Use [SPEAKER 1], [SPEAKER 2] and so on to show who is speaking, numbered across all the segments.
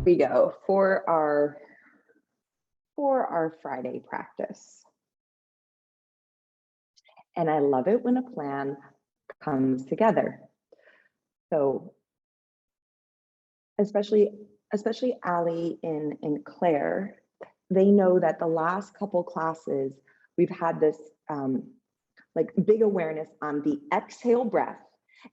[SPEAKER 1] we go for our Friday practice. And I love it when a plan comes together. So especially Ali and Claire, they know that the last couple classes, we've had this like big awareness on the exhale breath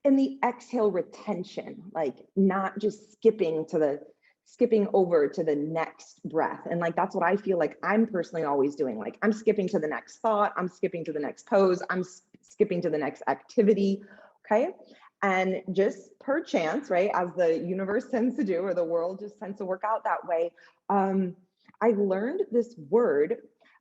[SPEAKER 1] and the exhale retention, like not just skipping over to the next breath. And like, that's what I feel like I'm personally always doing. Like I'm skipping to the next thought, I'm skipping to the next pose, I'm skipping to the next activity, okay? And just per chance, right, as the universe tends to do, or the world just tends to work out that way, I learned this word,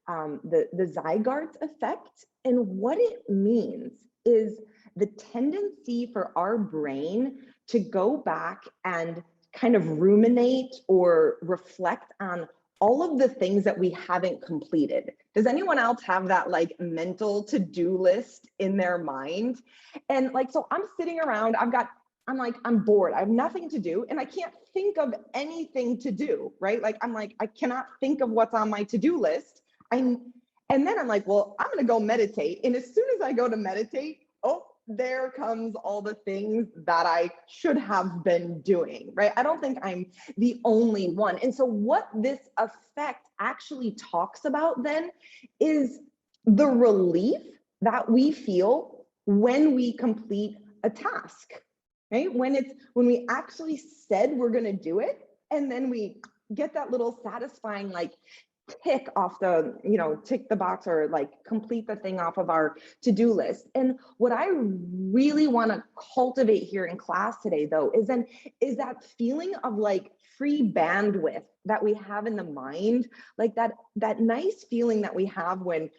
[SPEAKER 1] the Zeigarnik Effect, and what it means is the tendency for our brain to go back and kind of ruminate or reflect on all of the things that we haven't completed. Does anyone else have that like mental to-do list in their mind? And like, so I'm sitting around, I'm bored, I have nothing to do, and I can't think of anything to do, right? Like, I cannot think of what's on my to-do list. And then I'm like, well, I'm gonna go meditate. And as soon as I go to meditate, oh, there comes all the things that I should have been doing, right? I don't think I'm the only one. And so what this effect actually talks about then is the relief that we feel when we complete a task, right? When we actually said we're gonna do it, and then we get that little satisfying like tick off the, tick the box or like complete the thing off of our to-do list. And what I really want to cultivate here in class today though is that feeling of like free bandwidth that we have in the mind, like that nice feeling that we have when,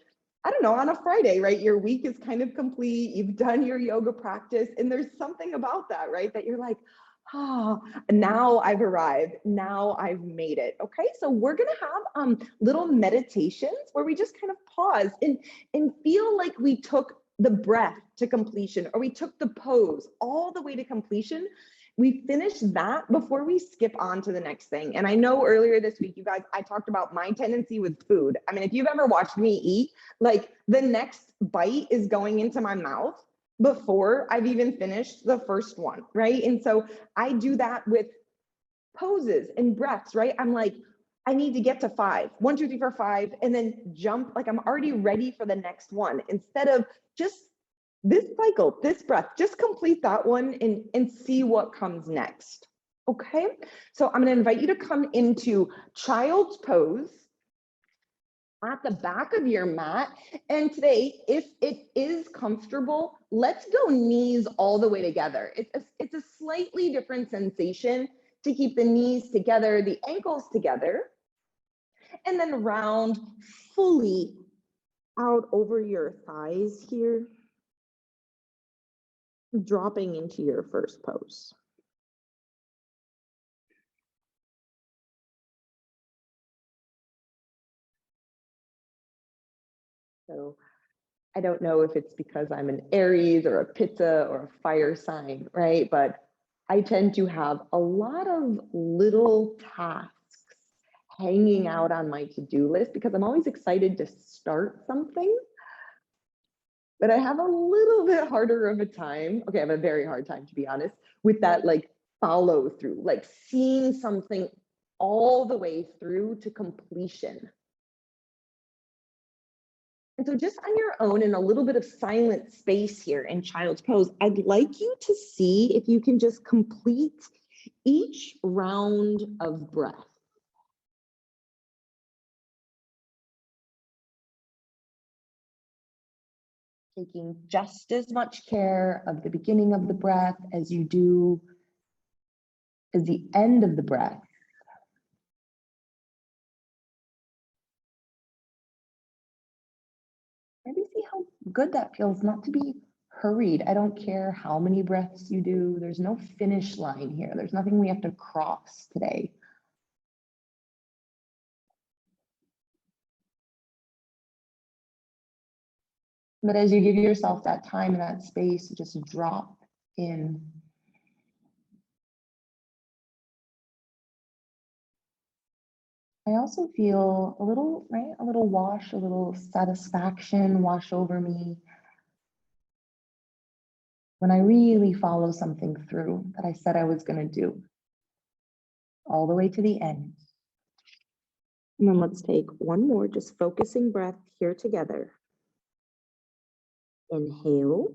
[SPEAKER 1] I don't know, on a Friday, right? Your week is kind of complete, you've done your yoga practice, and there's something about that, right? That you're like, oh, now I've arrived, now I've made it. Okay, so we're gonna have little meditations where we just kind of pause and feel like we took the breath to completion, or we took the pose all the way to completion. We finish that before we skip on to the next thing. And I know earlier this week, you guys, I talked about my tendency with food. I mean, if you've ever watched me eat, like the next bite is going into my mouth before I've even finished the first one, right? And so I do that with poses and breaths, right? I'm like, I need to get to 5, 1, 2, 3, 4, 5, and then jump, like I'm already ready for the next one, instead of just this cycle, this breath, just complete that one and see what comes next. Okay, so I'm gonna invite you to come into child's pose at the back of your mat. And today, if it is comfortable, let's go knees all the way together. It's a slightly different sensation to keep the knees together, the ankles together, and then round fully out over your thighs here, dropping into your first pose. So I don't know if it's because I'm an Aries or a Pitta or a fire sign, right? But I tend to have a lot of little tasks hanging out on my to-do list because I'm always excited to start something. But I have a little bit harder of a time. Okay, I have a very hard time, to be honest, with that like follow through, like seeing something all the way through to completion. And so just on your own, in a little bit of silent space here in child's pose, I'd like you to see if you can just complete each round of breath. Taking just as much care of the beginning of the breath as you do as the end of the breath. Maybe see how good that feels not to be hurried. I don't care how many breaths you do. There's no finish line here. There's nothing we have to cross today. But as you give yourself that time and that space, just drop in. I also feel a little, right? A little wash, a little satisfaction wash over me when I really follow something through that I said I was going to do all the way to the end. And then let's take one more, just focusing breath here together. Inhale.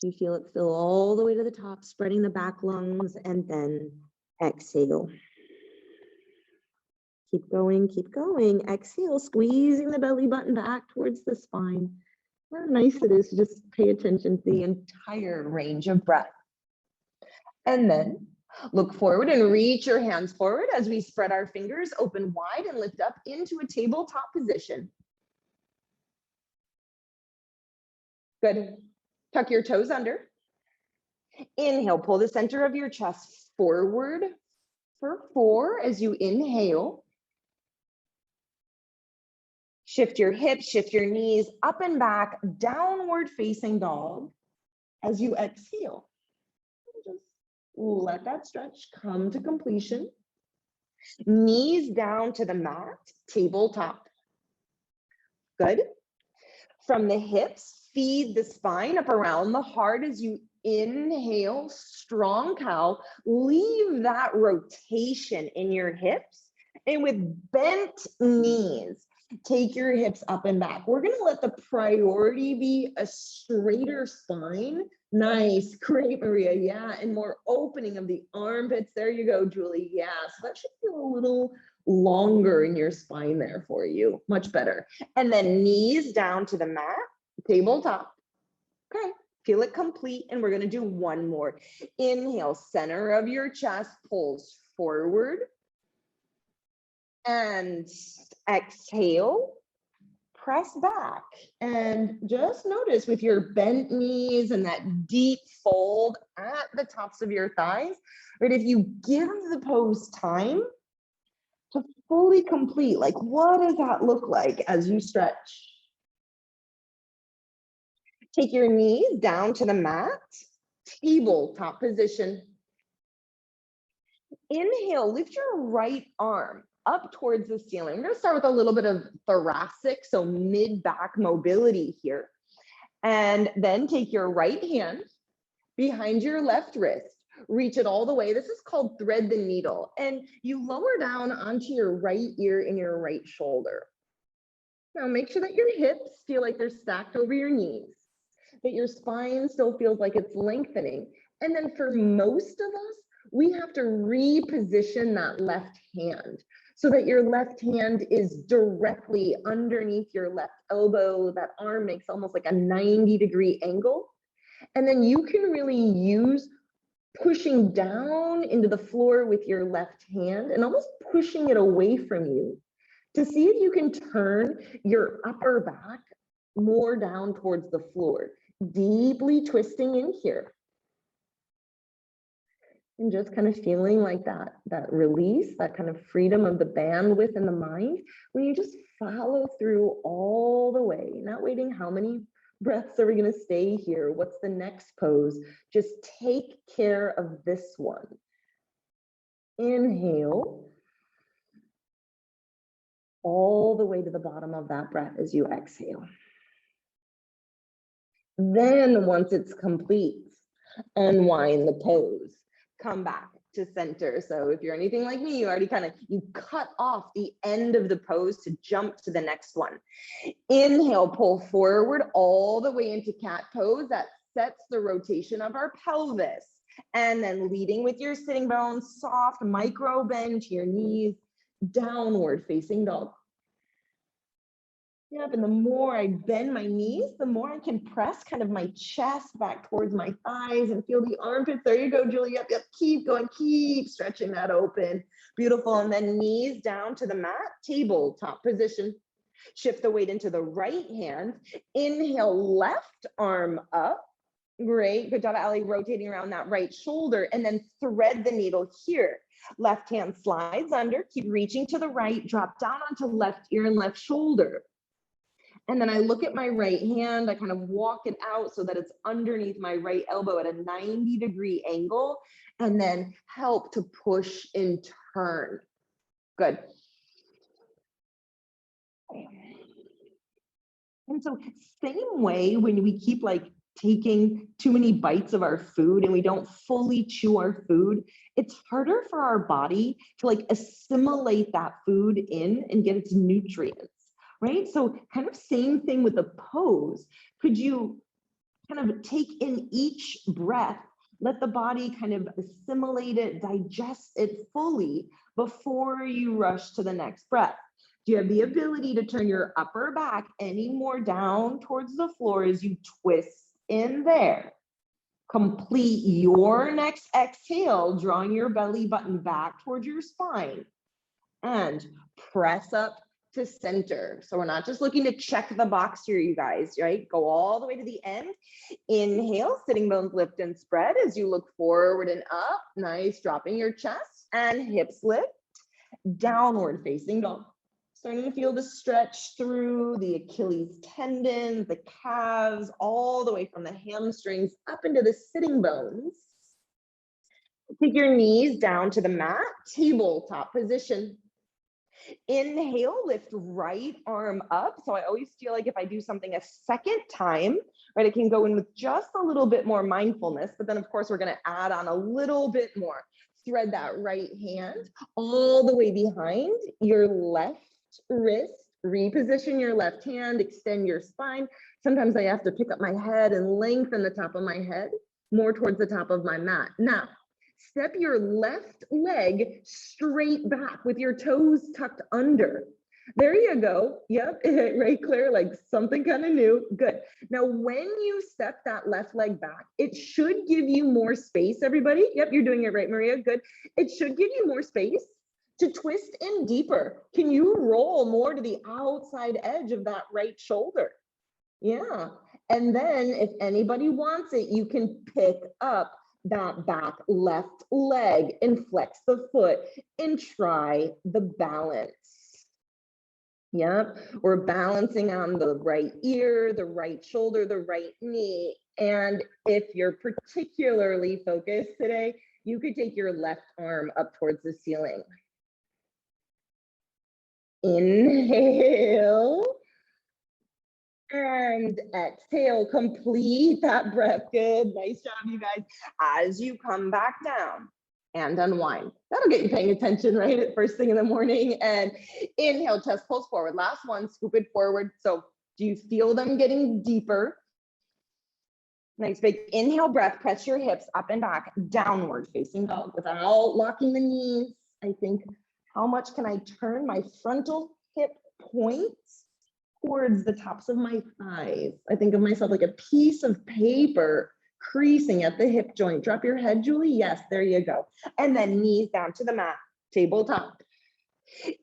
[SPEAKER 1] You feel it fill all the way to the top, spreading the back lungs, and then exhale. Keep going, keep going. Exhale, squeezing the belly button back towards the spine. How nice it is to just pay attention to the entire range of breath. And then look forward and reach your hands forward as we spread our fingers open wide and lift up into a tabletop position. Good. Tuck your toes under. Inhale, pull the center of your chest forward for 4 as you inhale. Shift your hips, shift your knees up and back, downward facing dog as you exhale. Just let that stretch come to completion. Knees down to the mat, tabletop. Good. From the hips, feed the spine up around the heart as you inhale, strong cow. Leave that rotation in your hips. And with bent knees, take your hips up and back. We're going to let the priority be a straighter spine. Nice. Great, Maria. Yeah. And more opening of the armpits. There you go, Julie. Yeah. So that should feel a little longer in your spine there for you. Much better. And then knees down to the mat, tabletop. Okay. Feel it complete. And we're going to do one more. Inhale, center of your chest pulls forward. And exhale, press back. And just notice with your bent knees and that deep fold at the tops of your thighs, right? If you give the pose time to fully complete, like what does that look like as you stretch? Take your knees down to the mat, tabletop position. Inhale, lift your right arm up towards the ceiling. We're going to start with a little bit of thoracic, so mid-back mobility here. And then take your right hand behind your left wrist. Reach it all the way. This is called thread the needle. And you lower down onto your right ear and your right shoulder. Now make sure that your hips feel like they're stacked over your knees, that your spine still feels like it's lengthening. And then for most of us, we have to reposition that left hand so that your left hand is directly underneath your left elbow. That arm makes almost like a 90-degree angle. And then you can really use pushing down into the floor with your left hand and almost pushing it away from you to see if you can turn your upper back more down towards the floor, deeply twisting in here. And just kind of feeling like that release, that kind of freedom of the bandwidth in the mind, when you just follow through all the way, not waiting how many breaths are we going to stay here? What's the next pose? Just take care of this one. Inhale. All the way to the bottom of that breath as you exhale. Then once it's complete, unwind the pose. Come back to center. So if you're anything like me, you already you cut off the end of the pose to jump to the next one. Inhale, pull forward all the way into cat pose. That sets the rotation of our pelvis. And then leading with your sitting bones, soft micro bend to your knees, downward facing dog. Yep, and the more I bend my knees, the more I can press kind of my chest back towards my thighs and feel the armpits. There you go, Julie. Yep, yep. Keep going, keep stretching that open. Beautiful. And then knees down to the mat, tabletop position. Shift the weight into the right hand. Inhale, left arm up. Great. Good job, Allie, rotating around that right shoulder. And then thread the needle here. Left hand slides under. Keep reaching to the right. Drop down onto left ear and left shoulder. And then I look at my right hand, I kind of walk it out so that it's underneath my right elbow at a 90-degree angle, and then help to push and turn. Good. And so same way when we keep like taking too many bites of our food and we don't fully chew our food, it's harder for our body to like assimilate that food in and get its nutrients, right? So kind of same thing with the pose. Could you kind of take in each breath, let the body kind of assimilate it, digest it fully before you rush to the next breath? Do you have the ability to turn your upper back any more down towards the floor as you twist in there? Complete your next exhale, drawing your belly button back towards your spine, and press up to center. So we're not just looking to check the box here, you guys, right? Go all the way to the end. Inhale, sitting bones lift and spread as you look forward and up. Nice, dropping your chest and hips lift. Downward facing dog. Starting to feel the stretch through the Achilles tendons, the calves, all the way from the hamstrings up into the sitting bones. Take your knees down to the mat, tabletop position. Inhale, lift right arm up. So I always feel like if I do something a second time, right, I can go in with just a little bit more mindfulness, but then of course we're going to add on a little bit more. Thread that right hand all the way behind your left wrist, reposition your left hand, extend your spine. Sometimes I have to pick up my head and lengthen the top of my head more towards the top of my mat. Now, step your left leg straight back with your toes tucked under. There you go. Yep, right, Claire, like something kind of new. Good. Now, when you step that left leg back, it should give you more space, everybody. Yep, you're doing it right, Maria. Good. It should give you more space to twist in deeper. Can you roll more to the outside edge of that right shoulder? Yeah. And then if anybody wants it, you can pick up that back left leg and flex the foot and try the balance. Yep, we're balancing on the right ear, the right shoulder, the right knee. And if you're particularly focused today, you could take your left arm up towards the ceiling. Inhale. And exhale, complete that breath. Good, nice job, you guys. As you come back down and unwind. That'll get you paying attention, right, at first thing in the morning. And inhale, chest pulls forward. Last one, scoop it forward. So do you feel them getting deeper? Nice big inhale breath, press your hips up and back, downward facing dog without locking the knees. I think, how much can I turn my frontal hip points towards the tops of my thighs? I think of myself like a piece of paper creasing at the hip joint. Drop your head, Julie. Yes, there you go. And then knees down to the mat, tabletop.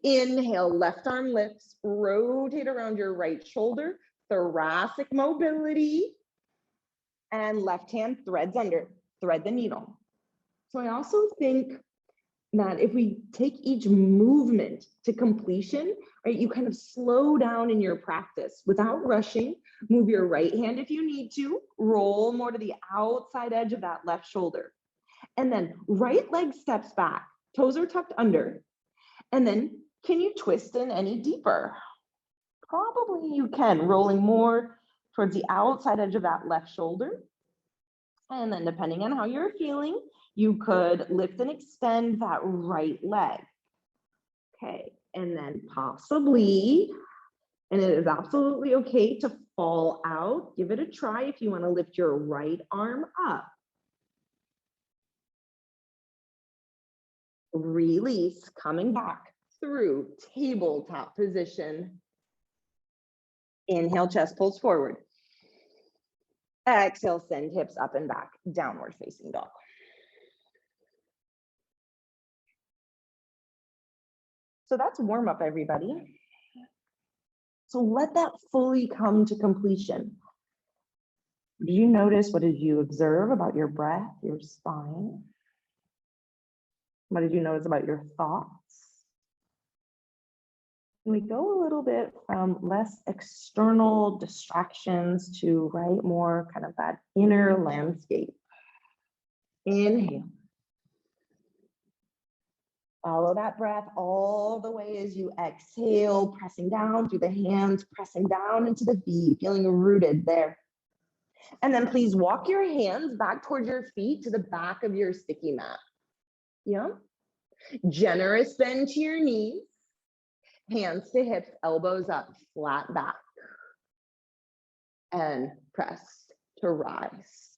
[SPEAKER 1] Inhale, left arm lifts, rotate around your right shoulder, thoracic mobility, and left hand threads under, thread the needle. So I also think that if we take each movement to completion, right, you kind of slow down in your practice without rushing. Move your right hand if you need to, roll more to the outside edge of that left shoulder. And then right leg steps back, toes are tucked under. And then can you twist in any deeper? Probably you can, rolling more towards the outside edge of that left shoulder. And then depending on how you're feeling, you could lift and extend that right leg. Okay, and then possibly, and it is absolutely okay to fall out. Give it a try if you want to lift your right arm up. Release, coming back through tabletop position. Inhale, chest pulls forward. Exhale, send hips up and back, downward facing dog. So that's warm up, everybody. So let that fully come to completion. Did you notice, what did you observe about your breath, your spine? What did you notice about your thoughts? We go a little bit from less external distractions to, right, more kind of that inner landscape. Inhale. Follow that breath all the way as you exhale, pressing down through the hands, pressing down into the feet, feeling rooted there. And then please walk your hands back towards your feet to the back of your sticky mat. Yeah. Generous bend to your knees, hands to hips, elbows up, flat back. And press to rise.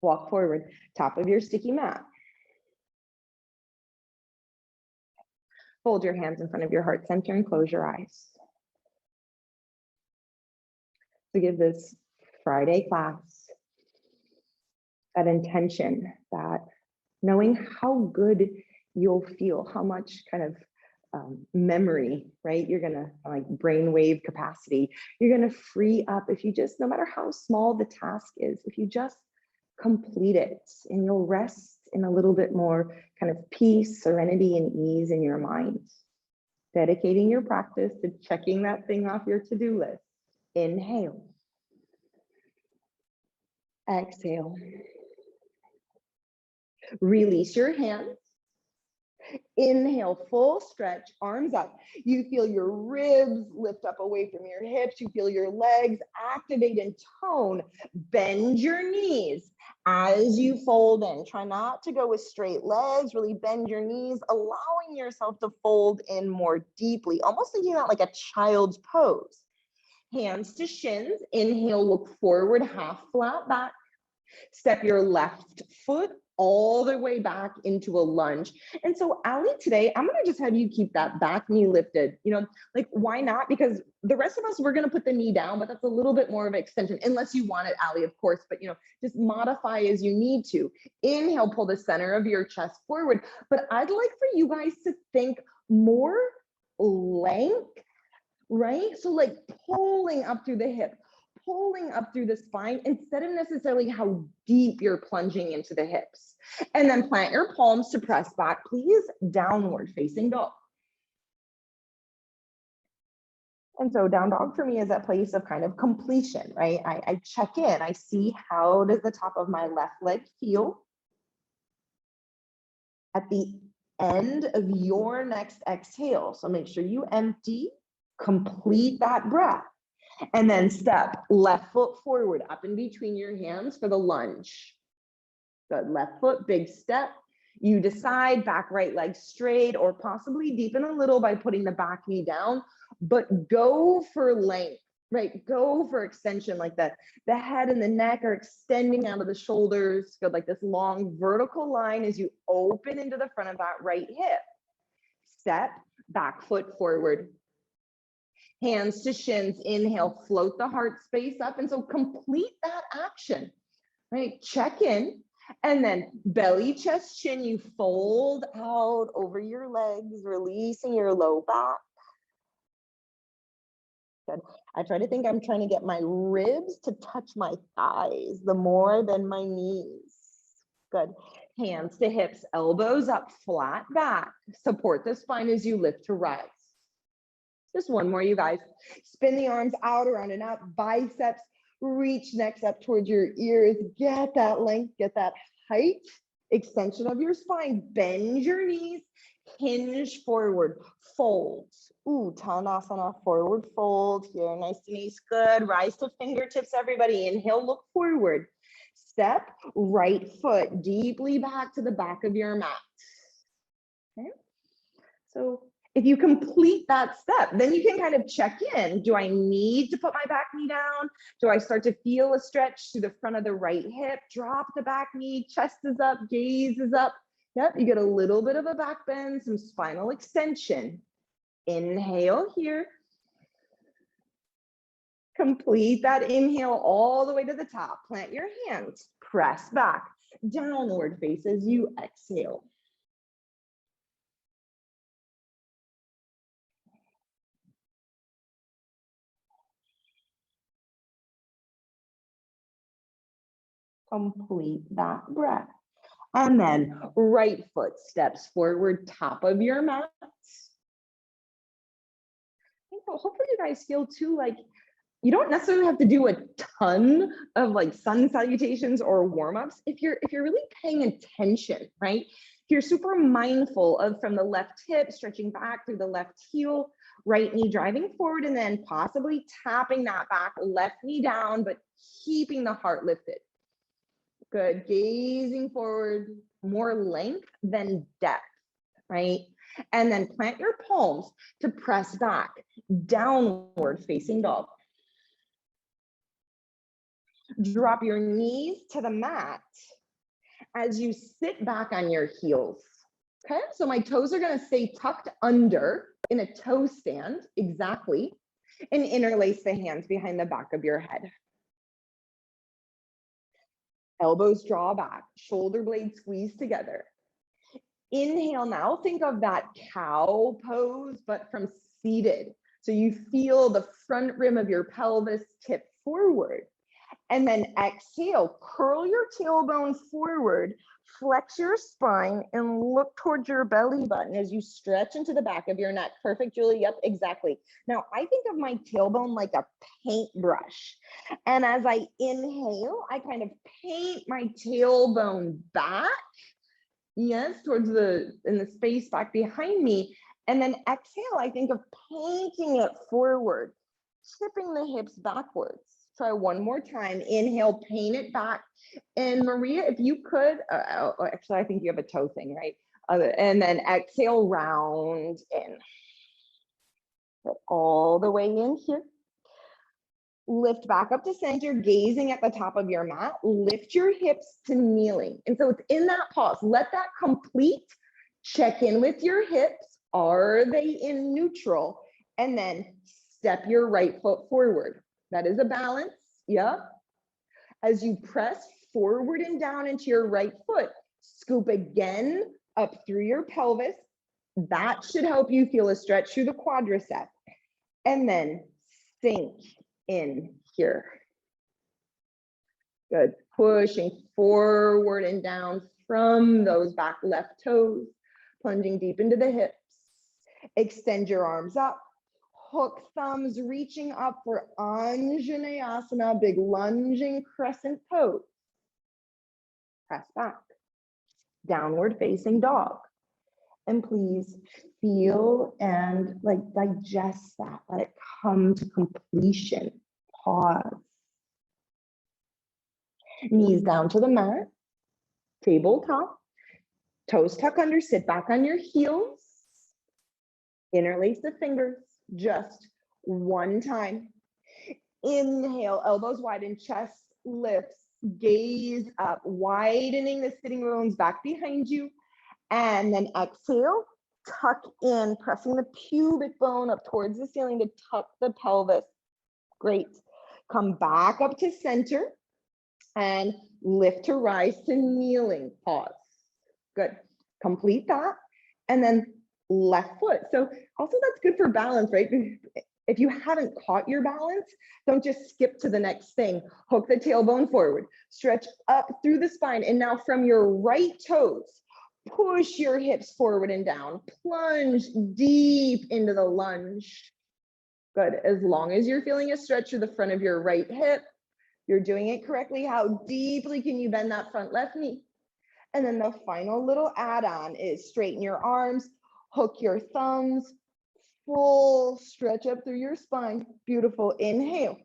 [SPEAKER 1] Walk forward, top of your sticky mat. Fold your hands in front of your heart center and close your eyes. To give this Friday class that intention, that knowing how good you'll feel, how much kind of memory, right? You're gonna, like, brainwave capacity, you're gonna free up if you just, no matter how small the task is, if you just complete it, and you'll rest in a little bit more kind of peace, serenity, and ease in your mind. Dedicating your practice to checking that thing off your to-do list. Inhale. Exhale. Release your hands. Inhale, full stretch, arms up. You feel your ribs lift up away from your hips. You feel your legs activate and tone. Bend your knees as you fold in. Try not to go with straight legs. Really bend your knees, allowing yourself to fold in more deeply, almost thinking about like a child's pose. Hands to shins. Inhale, look forward, half flat back. Step your left foot all the way back into a lunge. And so Ali, today, I'm gonna just have you keep that back knee lifted. You know, like, why not? Because the rest of us, we're gonna put the knee down, but that's a little bit more of an extension, unless you want it, Ali, of course, but you know, just modify as you need to. Inhale, pull the center of your chest forward. But I'd like for you guys to think more length, right? So like pulling up through the hip, pulling up through the spine, instead of necessarily how deep you're plunging into the hips. And then plant your palms to press back, please, downward facing dog. And so down dog for me is that place of kind of completion, right? I check in, I see, how does the top of my left leg feel? At the end of your next exhale, so make sure you empty, complete that breath. And then step left foot forward up in between your hands for the lunge. Good, left foot, big step. You decide, back right leg straight, or possibly deepen a little by putting the back knee down, but go for length, right? Go for extension, like that. The head and the neck are extending out of the shoulders. Good, like this long vertical line as you open into the front of that right hip. Step, back foot forward. Hands to shins, inhale, float the heart space up. And so complete that action, right? Check in, and then belly, chest, chin, you fold out over your legs, releasing your low back. Good. I try to think I'm trying to get my ribs to touch my thighs the more than my knees. Good. Hands to hips, elbows up, flat back. Support the spine as you lift to rise. Just one more, you guys. Spin the arms out, around and up, biceps, reach next up towards your ears. Get that length, get that height, extension of your spine. Bend your knees, hinge forward, fold. Ooh, Tanasana, forward fold here. Nice and easy, good. Rise to fingertips, everybody. Inhale, look forward. Step right foot deeply back to the back of your mat. Okay, so if you complete that step, then you can kind of check in. Do I need to put my back knee down? Do I start to feel a stretch to the front of the right hip? Drop the back knee, chest is up, gaze is up. Yep, you get a little bit of a back bend, some spinal extension. Inhale here. Complete that inhale all the way to the top. Plant your hands, press back, downward face as you exhale. Complete that breath. And then right foot steps forward, top of your mat. hopefully you guys feel too like you don't necessarily have to do a ton of like sun salutations or warm-ups if you're really paying attention, right? If you're super mindful of from the left hip stretching back through the left heel, right knee driving forward, and then possibly tapping that back, left knee down, but keeping the heart lifted. Good, gazing forward, more length than depth, right? And then plant your palms to press back, downward facing dog. Drop your knees to the mat as you sit back on your heels. Okay, so my toes are going to stay tucked under in a toe stand, exactly, and interlace the hands behind the back of your head. Elbows draw back, shoulder blades squeeze together. Inhale now, think of that cow pose, but from seated. So you feel the front rim of your pelvis tip forward. And then exhale, curl your tailbone forward, flex your spine, and look towards your belly button as you stretch into the back of your neck. Perfect, Julie. Yep, exactly. Now, I think of my tailbone like a paintbrush. And as I inhale, I kind of paint my tailbone back. Yes, towards in the space back behind me. And then exhale, I think of painting it forward, tipping the hips backwards. Try one more time. Inhale, paint it back. And Maria, if you could, actually, I think you have a toe thing, right? And then exhale, round in. All the way in here. Lift back up to center, gazing at the top of your mat. Lift your hips to kneeling. And so it's in that pause. Let that complete. Check in with your hips. Are they in neutral? And then step your right foot forward. That is a balance. Yep. As you press forward and down into your right foot, scoop again up through your pelvis. That should help you feel a stretch through the quadricep. And then sink in here. Good. Pushing forward and down from those back left toes, plunging deep into the hips. Extend your arms up. Hook thumbs reaching up for Anjaneyasana, big lunging crescent pose. Press back. Downward facing dog. And please feel and like digest that. Let it come to completion. Pause. Knees down to the mat. Tabletop. Toes tuck under. Sit back on your heels. Interlace the fingers. Just one time. Inhale, elbows widen, chest lifts, gaze up, widening the sitting bones back behind you. And then exhale, tuck in, pressing the pubic bone up towards the ceiling to tuck the pelvis. Great. Come back up to center and lift to rise to kneeling. Pause. Good. Complete that. And then left foot. So also that's good for balance, right? If you haven't caught your balance, don't just skip to the next thing. Hook the tailbone forward, stretch up through the spine. And now from your right toes, push your hips forward and down, plunge deep into the lunge. Good. As long as you're feeling a stretch through the front of your right hip, you're doing it correctly. How deeply can you bend that front left knee? And then the final little add-on is straighten your arms, hook your thumbs, full stretch up through your spine. Beautiful. Inhale.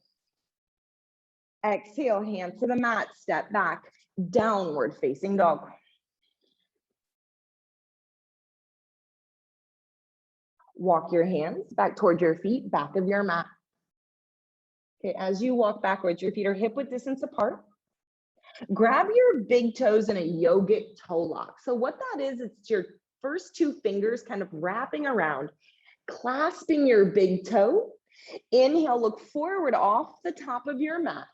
[SPEAKER 1] Exhale, hands to the mat, step back, downward facing dog. Walk your hands back towards your feet, back of your mat. Okay, as you walk backwards, your feet are hip width distance apart. Grab your big toes in a yogic toe lock. So what that is, it's your first two fingers kind of wrapping around, clasping your big toe. Inhale, look forward off the top of your mat.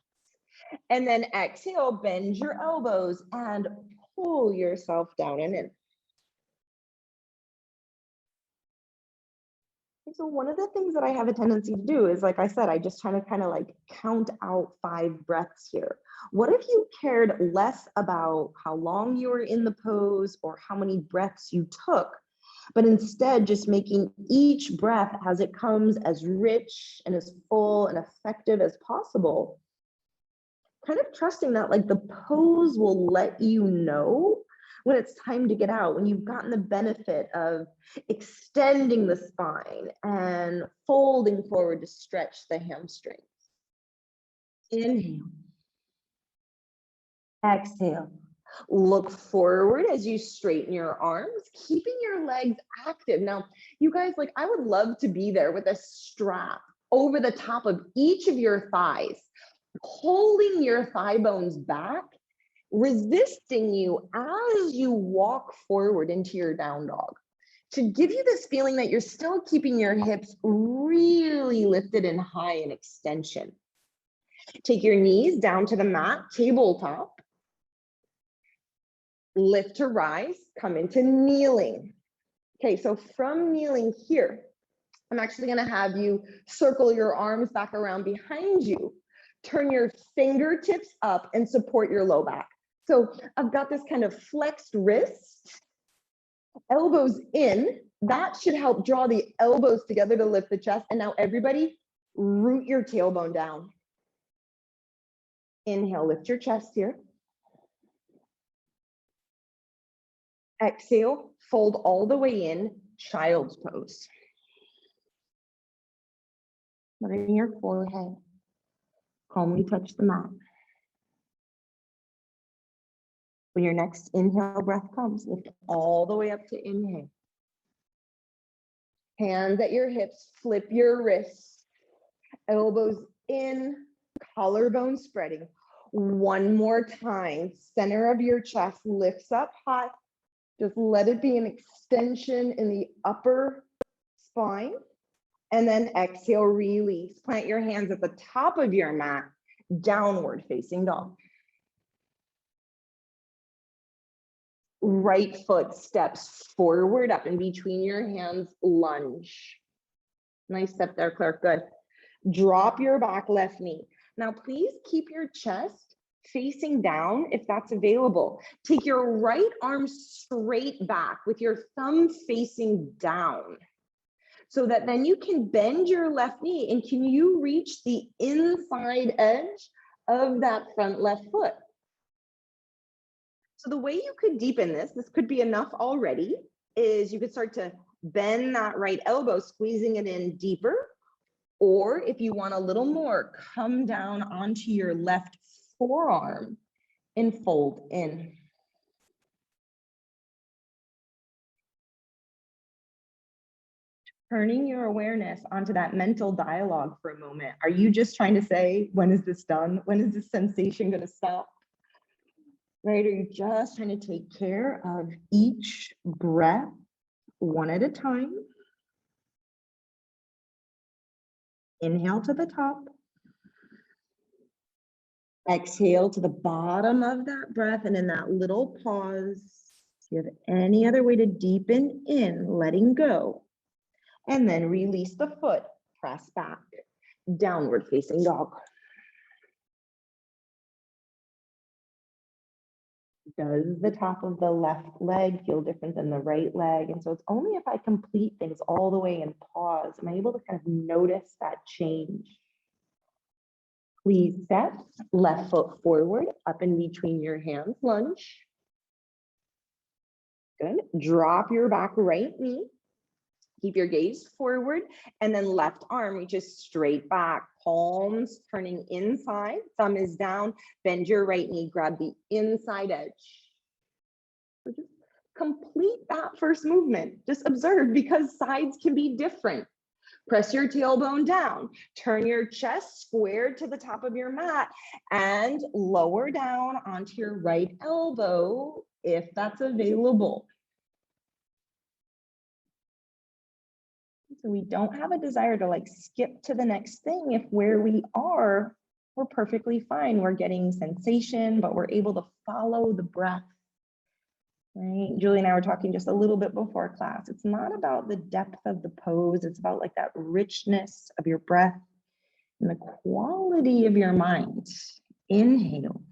[SPEAKER 1] And then exhale, bend your elbows and pull yourself down and in. So one of the things that I have a tendency to do is, like I said, I just try to kind of like count out 5 breaths here. What if you cared less about how long you were in the pose or how many breaths you took, but instead just making each breath as it comes as rich and as full and effective as possible. Kind of trusting that like the pose will let you know when it's time to get out, when you've gotten the benefit of extending the spine and folding forward to stretch the hamstrings. Inhale. Exhale. Look forward as you straighten your arms, keeping your legs active. Now, you guys, like, I would love to be there with a strap over the top of each of your thighs, pulling your thigh bones back, resisting you as you walk forward into your down dog, to give you this feeling that you're still keeping your hips really lifted and high in extension. Take your knees down to the mat, tabletop. Lift to rise, come into kneeling. Okay, so from kneeling here, I'm actually gonna have you circle your arms back around behind you. Turn your fingertips up and support your low back. So I've got this kind of flexed wrist, elbows in. That should help draw the elbows together to lift the chest. And now everybody, root your tailbone down. Inhale, lift your chest here. Exhale, fold all the way in, child's pose. Letting your forehead calmly touch the mat. When your next inhale breath comes, lift all the way up to inhale. Hands at your hips, flip your wrists, elbows in, collarbone spreading. One more time, center of your chest lifts up high. Just let it be an extension in the upper spine. And then exhale, release. Plant your hands at the top of your mat, downward facing dog. Right foot steps forward up in between your hands, lunge. Nice step there, Claire, good. Drop your back left knee. Now, please keep your chest facing down if that's available. Take your right arm straight back with your thumb facing down so that then you can bend your left knee and can you reach the inside edge of that front left foot? So the way you could deepen this could be enough already, is you could start to bend that right elbow, squeezing it in deeper. Or if you want a little more, come down onto your left forearm and fold in. Turning your awareness onto that mental dialogue for a moment. Are you just trying to say, when is this done? When is this sensation going to stop? Right? Are you just trying to take care of each breath one at a time? Inhale to the top. Exhale to the bottom of that breath, and in that little pause, if you have any other way to deepen in, letting go, and then release the foot, press back, downward facing dog. Does the top of the left leg feel different than the right leg? And so it's only if I complete things all the way and pause, am I able to kind of notice that change? Please step, left foot forward, up in between your hands, lunge. Good. Drop your back right knee. Keep your gaze forward, and then left arm reaches straight back, palms turning inside, thumb is down, bend your right knee, grab the inside edge. So just complete that first movement. Just observe, because sides can be different. Press your tailbone down, turn your chest squared to the top of your mat, and lower down onto your right elbow if that's available. So we don't have a desire to like skip to the next thing. If where we are, we're perfectly fine. We're getting sensation, but we're able to follow the breath. Right? Julie and I were talking just a little bit before class. It's not about the depth of the pose. It's about like that richness of your breath and the quality of your mind. Inhale.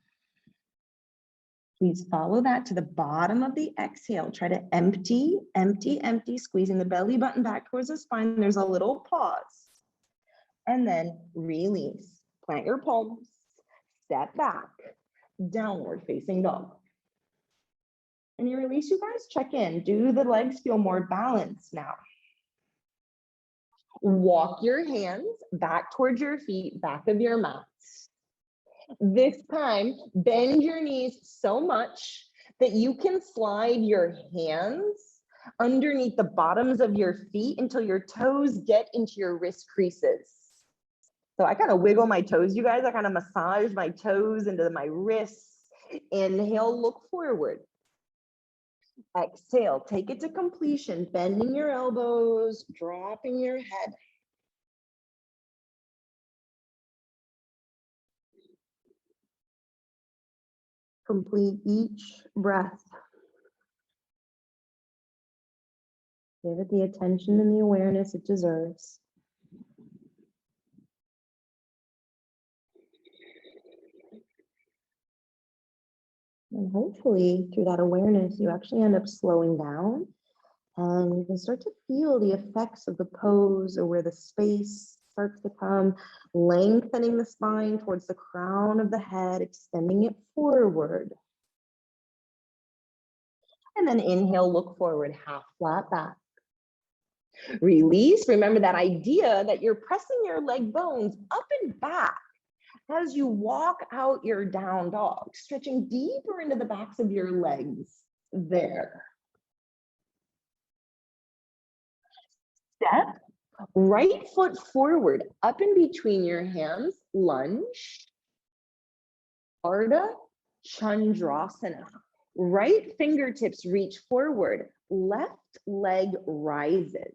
[SPEAKER 1] Please follow that to the bottom of the exhale. Try to empty, empty, empty, squeezing the belly button back towards the spine. There's a little pause. And then release. Plant your palms, step back, downward facing dog. And you release, you guys check in. Do the legs feel more balanced now? Walk your hands back towards your feet, back of your mats. This time, bend your knees so much that you can slide your hands underneath the bottoms of your feet until your toes get into your wrist creases. So I kind of wiggle my toes, you guys. I kind of massage my toes into my wrists. Inhale, look forward. Exhale, take it to completion, bending your elbows, dropping your head. Complete each breath. Give it the attention and the awareness it deserves. And hopefully through that awareness, you actually end up slowing down and you can start to feel the effects of the pose or where the space starts to come, lengthening the spine towards the crown of the head, extending it forward. And then inhale, look forward, half flat back. Release, remember that idea that you're pressing your leg bones up and back as you walk out your down dog, stretching deeper into the backs of your legs there. Step, right foot forward, up in between your hands, lunge. Ardha Chandrasana. Right fingertips reach forward, left leg rises.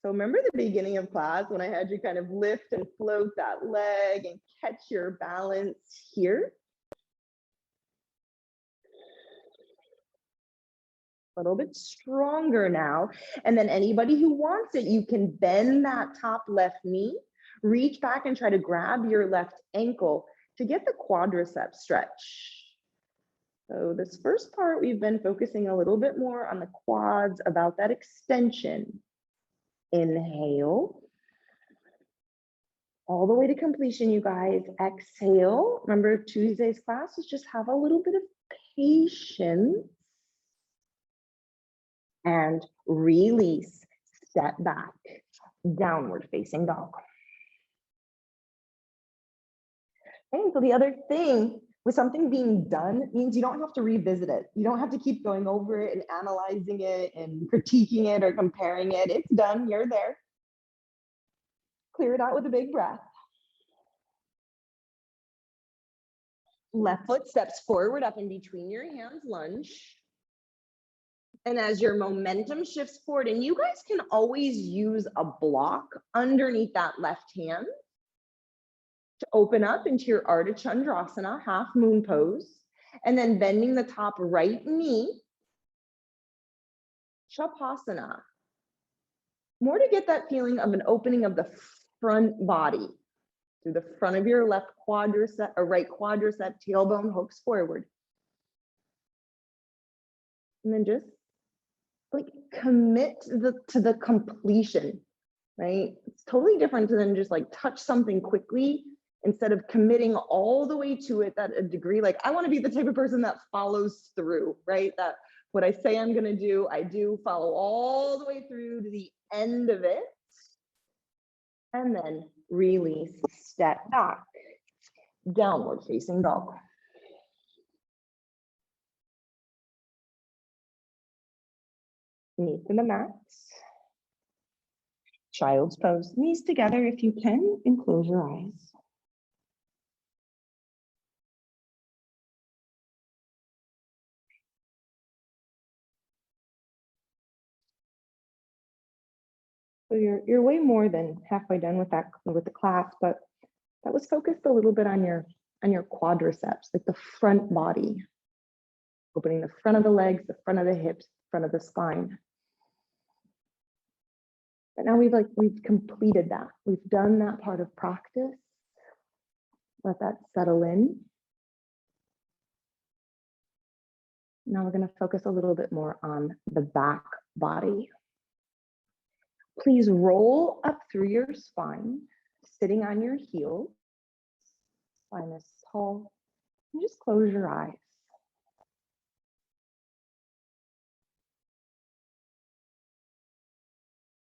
[SPEAKER 1] So remember the beginning of class when I had you kind of lift and float that leg and catch your balance here? A little bit stronger now. And then anybody who wants it, you can bend that top left knee, reach back and try to grab your left ankle to get the quadricep stretch. So this first part, we've been focusing a little bit more on the quads, about that extension. Inhale. All the way to completion, you guys. Exhale. Remember, Tuesday's class was just have a little bit of patience. And release. Step back. Downward facing dog. Okay, so the other thing with something being done means you don't have to revisit it. You don't have to keep going over it and analyzing it and critiquing it or comparing it. It's done, you're there. Clear it out with a big breath. Left foot steps forward up in between your hands, lunge. And as your momentum shifts forward, and you guys can always use a block underneath that left hand to open up into your Ardha Chandrasana, half moon pose, and then bending the top right knee, Shavasana. More to get that feeling of an opening of the front body through the front of your left quadricep or right quadricep, tailbone hooks forward. And then just like commit to the completion, right? It's totally different than just like touch something quickly instead of committing all the way to it at a degree. Like I want to be the type of person that follows through, right? That what I say I'm going to do, I do, follow all the way through to the end of it. And then release, step back, downward facing dog. Knees to the mat. Child's pose, knees together if you can, and close your eyes. So you're way more than halfway done with the class, but that was focused a little bit on your quadriceps, like the front body, opening the front of the legs, the front of the hips, front of the spine. But now we've completed that. We've done that part of practice. Let that settle in. Now we're going to focus a little bit more on the back body. Please roll up through your spine, sitting on your heels, spine is tall, and just close your eyes.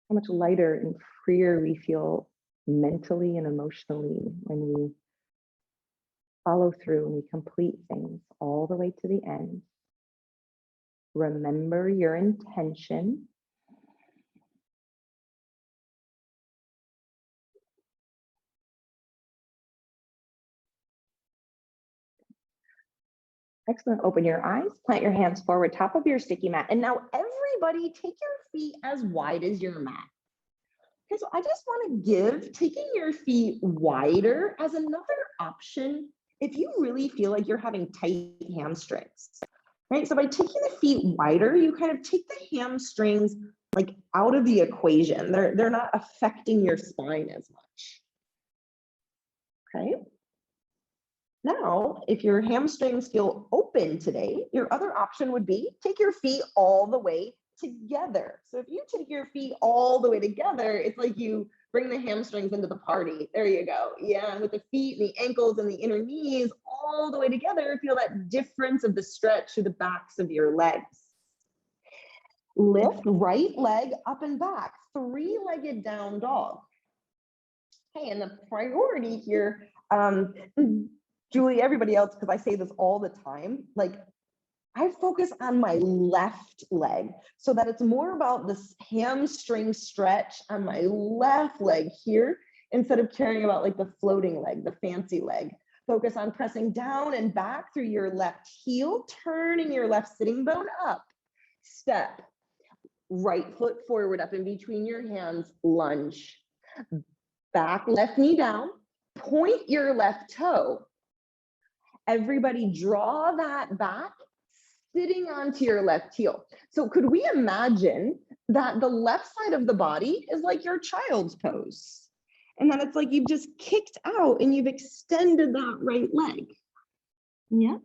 [SPEAKER 1] How much lighter and freer we feel mentally and emotionally when we follow through and we complete things all the way to the end. Remember your intention. Excellent. Open your eyes, plant your hands forward, top of your sticky mat. And now everybody take your feet as wide as your mat. Okay, so I just want to give taking your feet wider as another option if you really feel like you're having tight hamstrings, right? So by taking the feet wider, you kind of take the hamstrings like out of the equation. They're not affecting your spine as much. Okay. Now, if your hamstrings feel open today, your other option would be take your feet all the way together. So if you take your feet all the way together, it's like you bring the hamstrings into the party. There you go. Yeah, with the feet and the ankles and the inner knees all the way together, feel that difference of the stretch through the backs of your legs. Lift right leg up and back, three-legged down dog. Okay, and the priority here, Julie, everybody else, because I say this all the time, like I focus on my left leg so that it's more about this hamstring stretch on my left leg here instead of caring about like the floating leg, the fancy leg. Focus on pressing down and back through your left heel, turning your left sitting bone up. Step, right foot forward up in between your hands, lunge. Back left knee down, point your left toe. Everybody draw that back, sitting onto your left heel. So could we imagine that the left side of the body is like your child's pose? And then it's like you've just kicked out and you've extended that right leg. Yeah.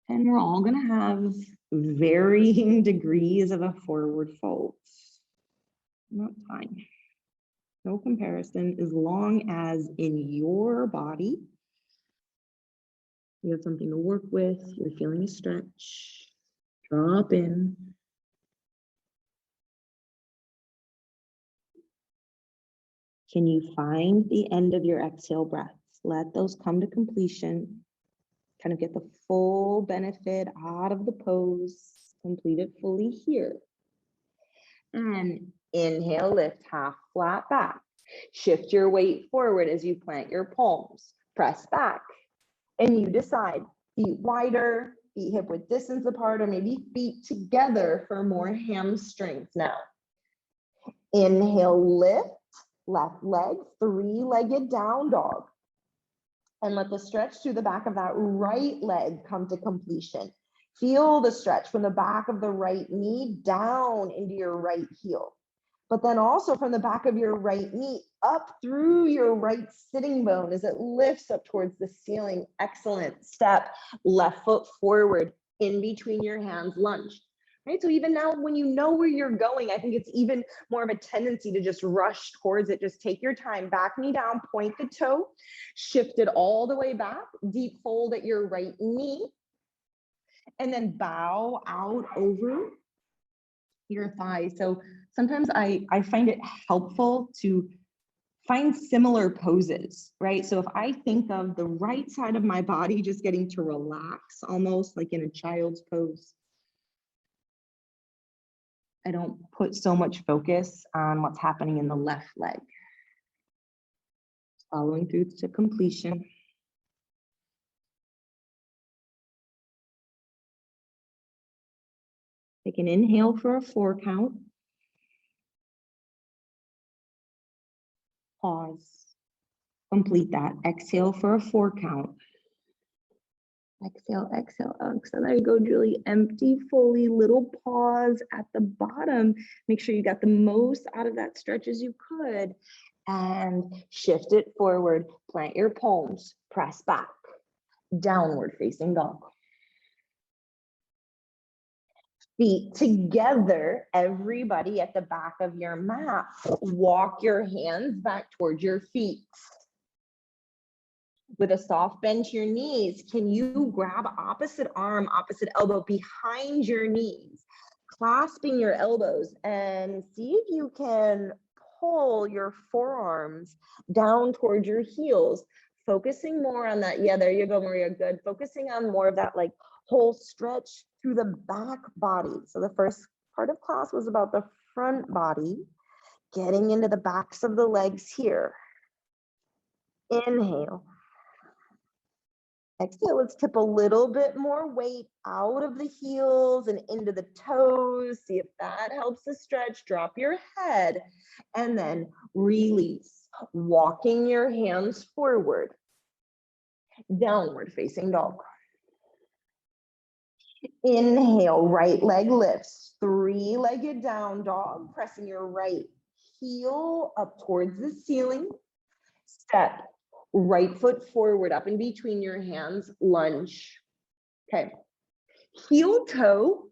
[SPEAKER 1] And we're all gonna have varying degrees of a forward fold. Not fine. No comparison, as long as in your body, you have something to work with, you're feeling a stretch, drop in. Can you find the end of your exhale breaths? Let those come to completion. Kind of get the full benefit out of the pose, complete it fully here. And inhale, lift half flat back. Shift your weight forward as you plant your palms. Press back. And you decide, feet wider, feet hip width distance apart, or maybe feet together for more hamstrings now. Inhale, lift, left leg, three-legged down dog. And let the stretch through the back of that right leg come to completion. Feel the stretch from the back of the right knee down into your right heel. But then also from the back of your right knee up through your right sitting bone as it lifts up towards the ceiling. Excellent. Step, left foot forward, in between your hands, lunge. Right? So even now when you know where you're going, I think it's even more of a tendency to just rush towards it. Just take your time, back knee down, point the toe, shift it all the way back, deep fold at your right knee, and then bow out over your thigh. So sometimes I find it helpful to find similar poses, right? So if I think of the right side of my body just getting to relax, almost like in a child's pose, I don't put so much focus on what's happening in the left leg. Following through to completion. Take an inhale for a 4 count. Pause. Complete that. Exhale for a 4 count. Exhale, exhale, exhale. There you go, Julie. Empty fully, little pause at the bottom. Make sure you got the most out of that stretch as you could. And shift it forward. Plant your palms. Press back. Downward facing dog. Feet together, everybody at the back of your mat. Walk your hands back towards your feet. With a soft bend to your knees, can you grab opposite arm, opposite elbow behind your knees, clasping your elbows, and see if you can pull your forearms down towards your heels, focusing more on that. Yeah, there you go, Maria, good. Focusing on more of that like whole stretch through the back body. So the first part of class was about the front body, getting into the backs of the legs here. Inhale. Exhale, let's tip a little bit more weight out of the heels and into the toes. See if that helps the stretch. Drop your head and then release. Walking your hands forward. Downward facing dog. Inhale, right leg lifts. Three-legged down dog. Pressing your right heel up towards the ceiling. Step. Right foot forward up in between your hands, lunge. Okay. Heel toe,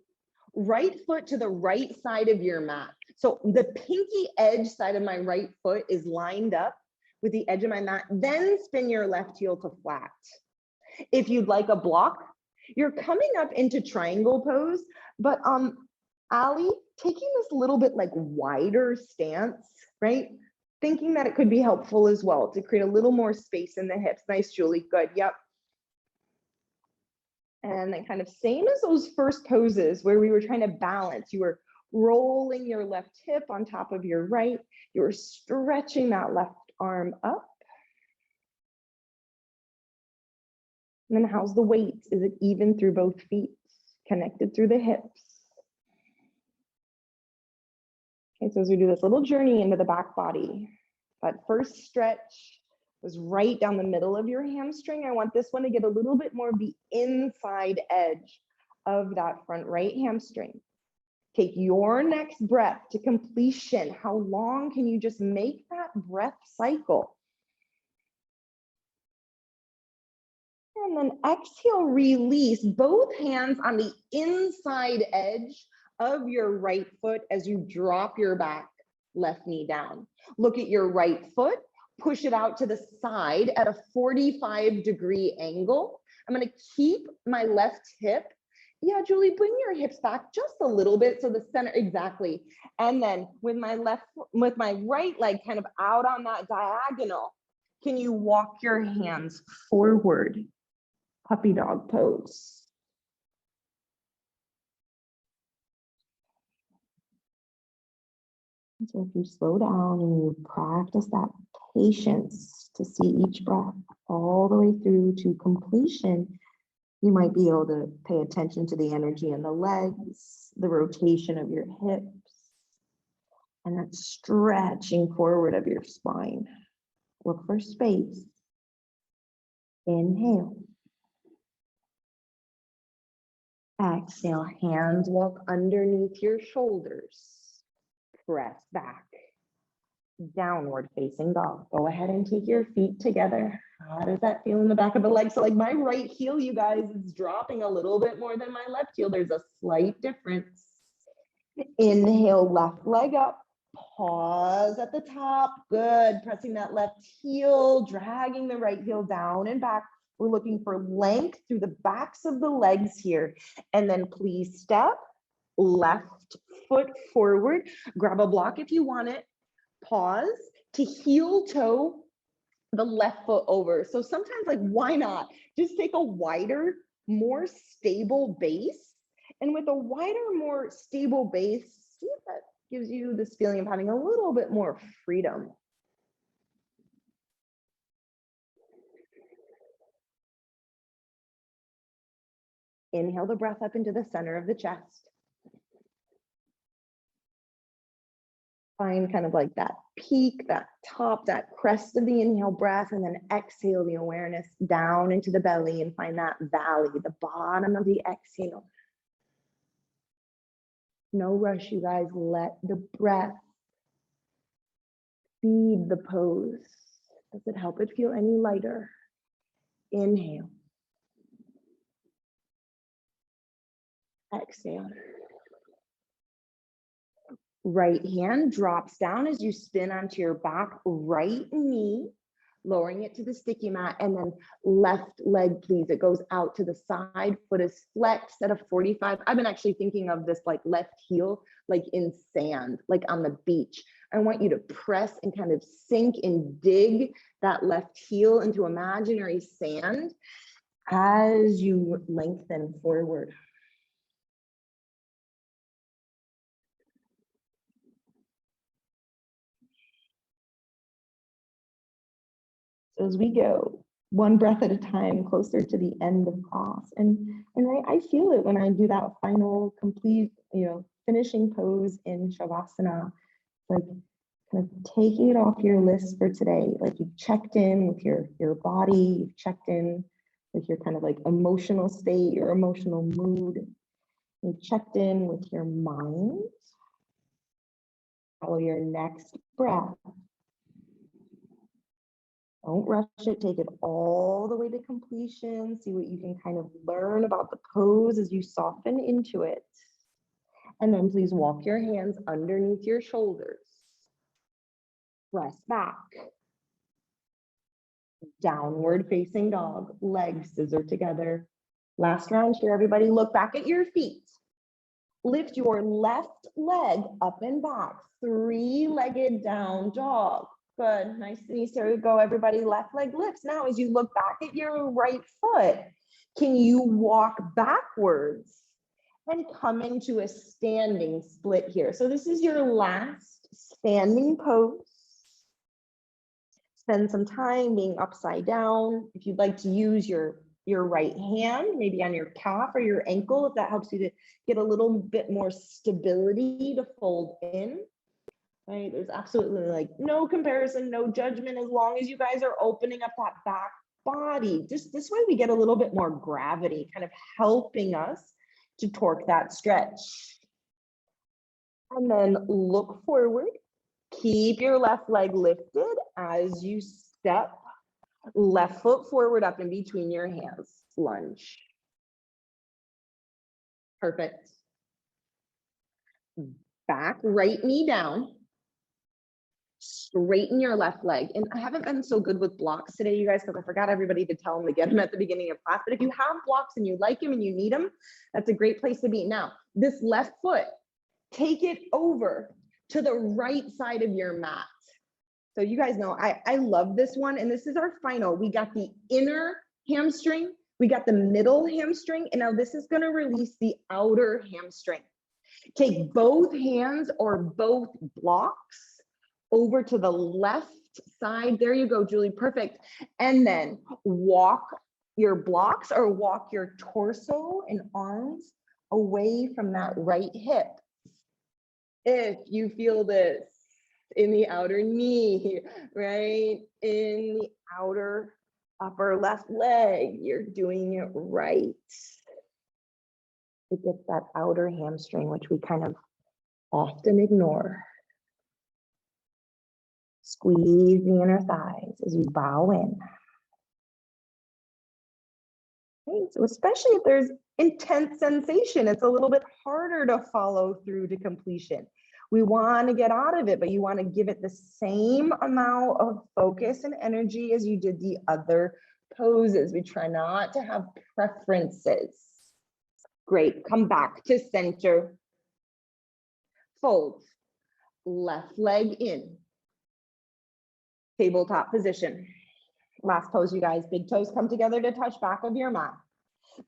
[SPEAKER 1] right foot to the right side of your mat. So the pinky edge side of my right foot is lined up with the edge of my mat. Then spin your left heel to flat. If you'd like a block, you're coming up into triangle pose, but Ali, taking this little bit like wider stance, right? Thinking that it could be helpful as well to create a little more space in the hips. Nice, Julie, good, yep. And then kind of same as those first poses where we were trying to balance. You were rolling your left hip on top of your right. You were stretching that left arm up. And then how's the weight? Is it even through both feet? Connected through the hips? Okay, so as we do this little journey into the back body, that first stretch was right down the middle of your hamstring. I want this one to get a little bit more of the inside edge of that front right hamstring. Take your next breath to completion. How long can you just make that breath cycle? And then exhale, release both hands on the inside edge of your right foot as you drop your back left knee down. Look at your right foot, push it out to the side at a 45-degree angle. I'm going to keep my left hip. Yeah, Julie, bring your hips back just a little bit so the center, exactly. And then with my right leg kind of out on that diagonal, can you walk your hands forward? Puppy dog pose. So if you slow down and you practice that patience to see each breath all the way through to completion, you might be able to pay attention to the energy in the legs, the rotation of your hips, and that stretching forward of your spine. Look for space. Inhale. Exhale, hands walk underneath your shoulders. Press back. Downward facing dog. Go ahead and take your feet together. How does that feel in the back of the leg? So like my right heel, you guys, is dropping a little bit more than my left heel. There's a slight difference. Inhale, left leg up. Pause at the top. Good. Pressing that left heel, dragging the right heel down and back. We're looking for length through the backs of the legs here. And then please step left foot forward. Grab a block if you want it. Pause to heel toe the left foot over. So sometimes, like, why not just take a wider, more stable base? And with a wider, more stable base, see if that gives you this feeling of having a little bit more freedom. Inhale the breath up into the center of the chest. Find kind of like that peak, that top, that crest of the inhale breath, and then exhale the awareness down into the belly and find that valley, the bottom of the exhale. No rush, you guys. Let the breath feed the pose. Does it help it feel any lighter? Inhale. Exhale. Right hand drops down as you spin onto your back, right knee, lowering it to the sticky mat, and then left leg, please. It goes out to the side, foot is flexed at a 45. I've been actually thinking of this like left heel, like in sand, like on the beach. I want you to press and kind of sink and dig that left heel into imaginary sand as you lengthen forward. So as we go one breath at a time closer to the end of class, and I feel it when I do that final complete, finishing pose in Shavasana, like kind of taking it off your list for today. Like you've checked in with your body, you've checked in with your kind of like emotional state, your emotional mood. You've checked in with your mind. Follow your next breath. Don't rush it, take it all the way to completion. See what you can kind of learn about the pose as you soften into it. And then please walk your hands underneath your shoulders. Press back. Downward facing dog, legs scissor together. Last round here, everybody. Look back at your feet. Lift your left leg up and back. Three-legged down dog. Good, nice and easy. There we go, everybody. Left leg lifts. Now, as you look back at your right foot, can you walk backwards and come into a standing split here? So this is your last standing pose. Spend some time being upside down. If you'd like to use your right hand, maybe on your calf or your ankle, if that helps you to get a little bit more stability to fold in. Right? There's absolutely like no comparison, no judgment, as long as you guys are opening up that back body. Just this way we get a little bit more gravity, kind of helping us to torque that stretch. And then look forward. Keep your left leg lifted as you step. Left foot forward up in between your hands. Lunge. Perfect. Back, right knee down. Straighten your left leg. And I haven't been so good with blocks today, you guys, because I forgot everybody to tell them to get them at the beginning of class. But if you have blocks and you like them and you need them, that's a great place to be. Now, this left foot, take it over to the right side of your mat. So you guys know, I love this one. And this is our final. We got the inner hamstring. We got the middle hamstring. And now this is going to release the outer hamstring. Take both hands or both blocks over to the left side. There you go, Julie. Perfect. And then walk your blocks or walk your torso and arms away from that right hip. If you feel this in the outer knee, right? In the outer upper left leg, you're doing it right. It gets that outer hamstring, which we kind of often ignore. Squeeze the inner thighs as you bow in. Okay, so especially if there's intense sensation, it's a little bit harder to follow through to completion. We want to get out of it, but you want to give it the same amount of focus and energy as you did the other poses. We try not to have preferences. Great. Come back to center. Fold. Left leg in. Tabletop position. Last pose, you guys. Big toes come together to touch back of your mat.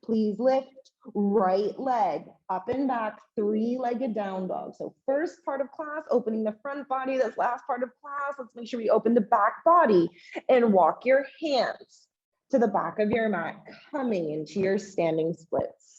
[SPEAKER 1] Please lift right leg up and back, three-legged down dog. So first part of class, opening the front body. That's last part of class. Let's make sure we open the back body and walk your hands to the back of your mat, coming into your standing splits.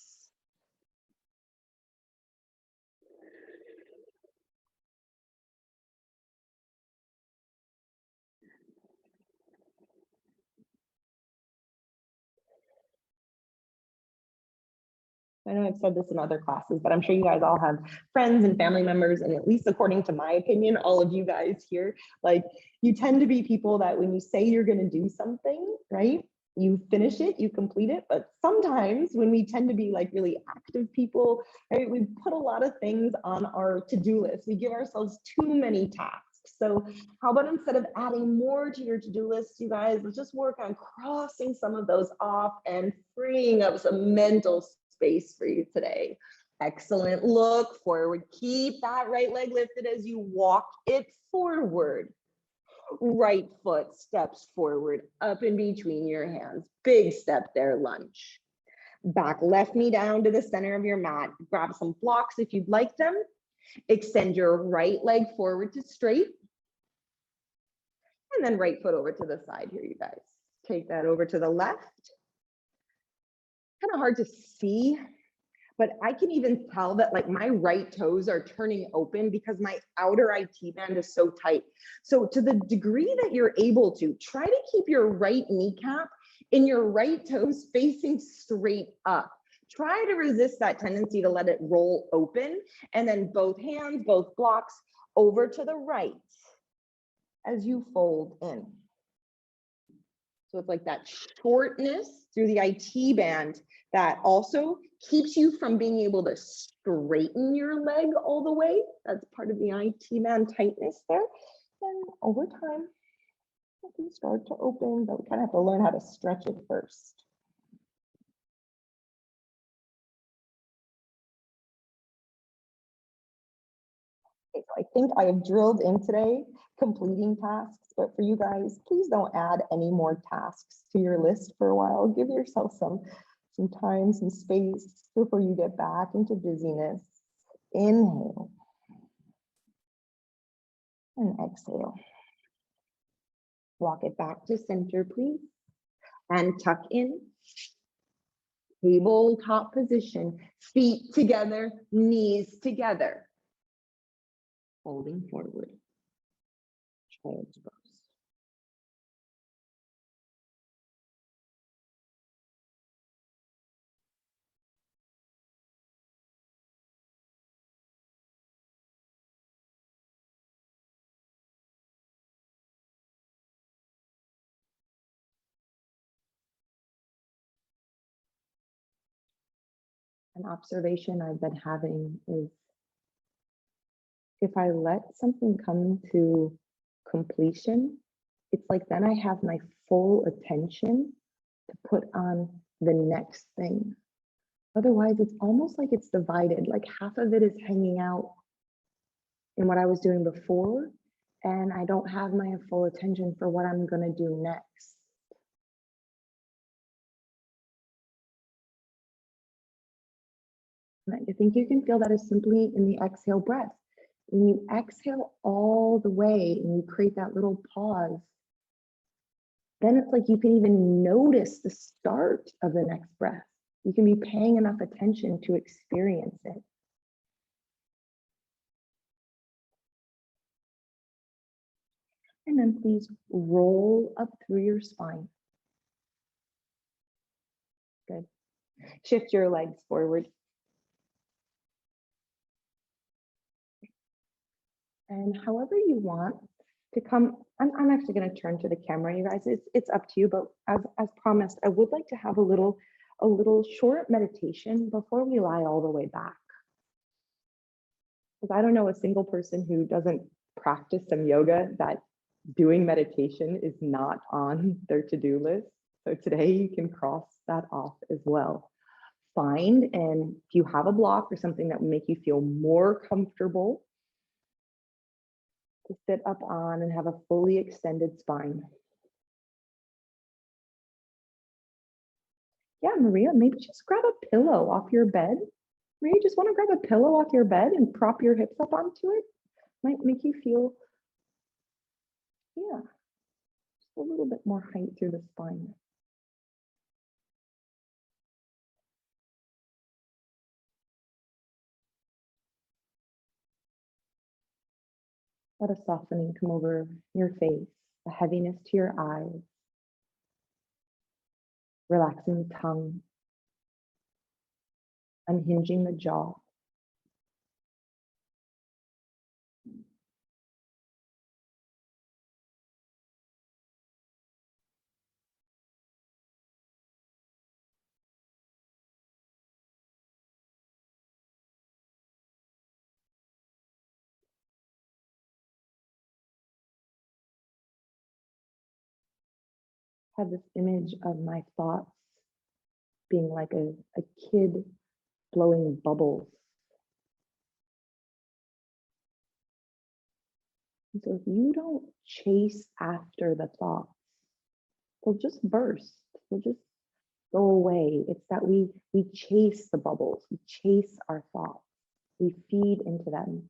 [SPEAKER 1] I know I've said this in other classes, but I'm sure you guys all have friends and family members, and at least according to my opinion, all of you guys here, like you tend to be people that when you say you're going to do something, right, You finish it, you complete it. But sometimes when we tend to be like really active people, right, we put a lot of things on our to-do list. We give ourselves too many tasks. So how about instead of adding more to your to-do list, you guys, let's just work on crossing some of those off and freeing up some mental space for you today. Excellent. Look forward. Keep that right leg lifted as you walk it forward. Right foot steps forward, up in between your hands. Big step there, lunge. Back left knee down to the center of your mat. Grab some blocks if you'd like them. Extend your right leg forward to straight. And then right foot over to the side here, you guys. Take that over to the left. Kind of hard to see, but I can even tell that like my right toes are turning open because my outer IT band is so tight. So to the degree that you're able to, try to keep your right kneecap and your right toes facing straight up. Try to resist that tendency to let it roll open, and then both hands, both blocks over to the right as you fold in. So it's like that shortness through the IT band that also keeps you from being able to straighten your leg all the way. That's part of the IT band tightness there. And over time, it can start to open, but we kind of have to learn how to stretch it first. Okay, so I think I have drilled in today completing tasks, but for you guys, please don't add any more tasks to your list for a while. Give yourself some time, some space before you get back into busyness. Inhale and exhale. Walk it back to center, please. And tuck in. Tabletop position. Feet together, knees together. Folding forward. Child's pose. An observation I've been having is if I let something come to completion, it's like then I have my full attention to put on the next thing. Otherwise, it's almost like it's divided, like half of it is hanging out in what I was doing before, and I don't have my full attention for what I'm going to do next. And I think you can feel that is simply in the exhale breath. When you exhale all the way and you create that little pause, then it's like you can even notice the start of the next breath. You can be paying enough attention to experience it. And then please roll up through your spine. Good. Shift your legs forward. And however you want to come, I'm actually going to turn to the camera, you guys. It's up to you, but as promised, I would like to have a little short meditation before we lie all the way back. Because I don't know a single person who doesn't practice some yoga that doing meditation is not on their to-do list. So today you can cross that off as well. Find, and if you have a block or something that would make you feel more comfortable to sit up on and have a fully extended spine. Yeah, Maria, maybe just grab a pillow off your bed. Maria, you just want to grab a pillow off your bed and prop your hips up onto it. Might make you feel, yeah, just a little bit more height through the spine. Let a softening come over your face, a heaviness to your eyes, relaxing the tongue, unhinging the jaw. had this image of my thoughts being like a kid blowing bubbles. And so if you don't chase after the thoughts, they'll just burst. They'll just go away. It's that we chase the bubbles. We chase our thoughts. We feed into them.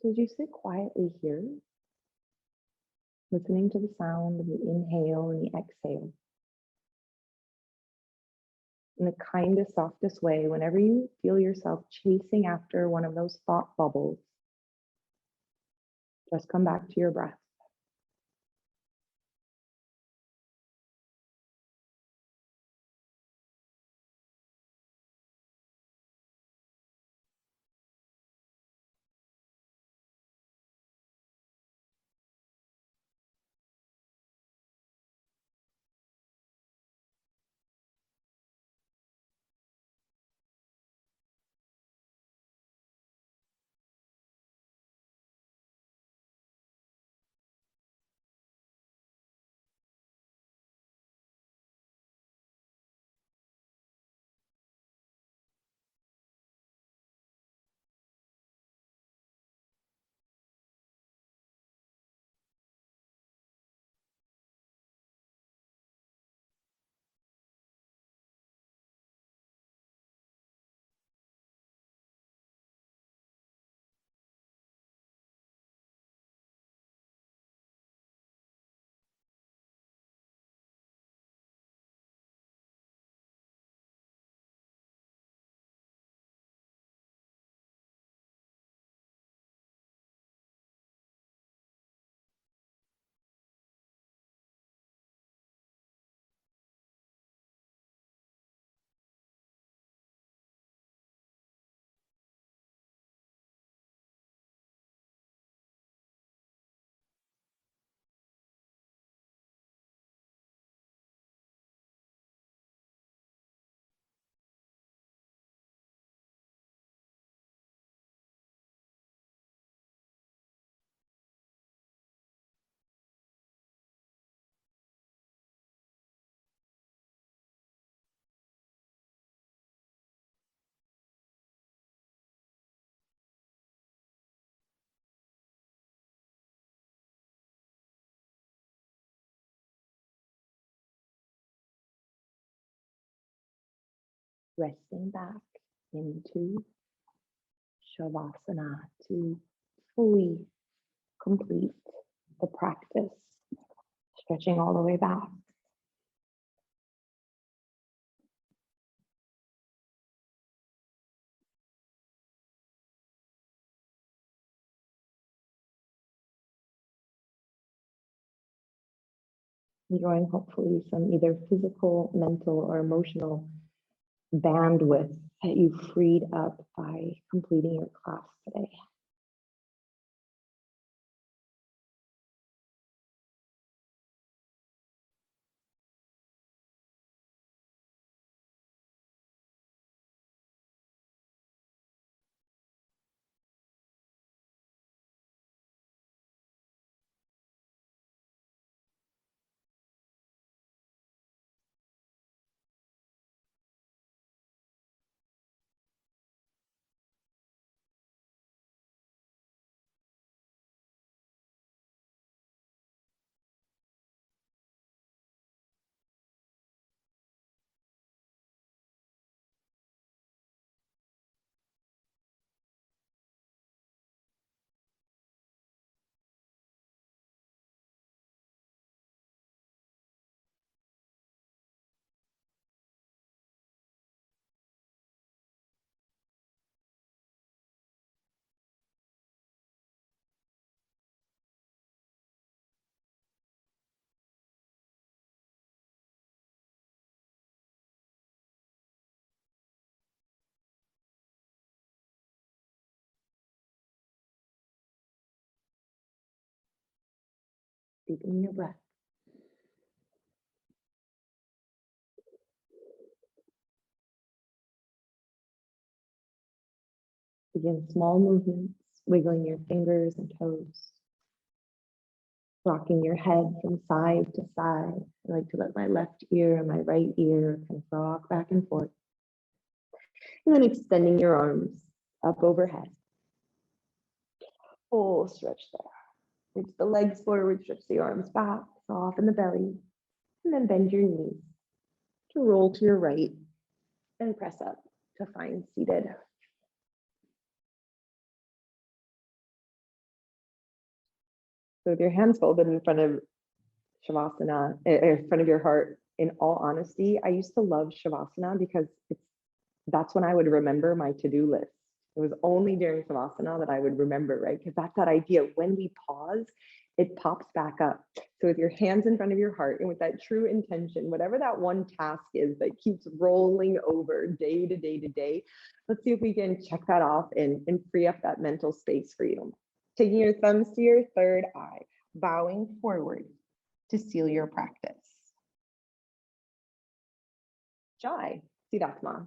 [SPEAKER 1] So as you sit quietly here, listening to the sound of the inhale and the exhale, in the kindest, softest way, whenever you feel yourself chasing after one of those thought bubbles, just come back to your breath. Resting back into Shavasana to fully complete the practice, stretching all the way back. Enjoying hopefully some either physical, mental, or emotional bandwidth that you freed up by completing your class today. Deepening your breath. Begin small movements, wiggling your fingers and toes. rocking your head from side to side. I like to let my left ear and my right ear kind of rock back and forth. And then extending your arms up overhead. Full stretch there. Reach the legs forward, stretch the arms back, soften the belly, and then bend your knees to roll to your right and press up to find seated. So with your hands folded in front of Shavasana, in front of your heart, in all honesty, I used to love Shavasana because that's when I would remember my to-do list. It was only during Shavasana that I would remember, right? Because that's that idea. When we pause, it pops back up. So with your hands in front of your heart and with that true intention, whatever that one task is that keeps rolling over day to day to day, let's see if we can check that off and free up that mental space for you. Taking your thumbs to your third eye, bowing forward to seal your practice. Jai, Siddhartha.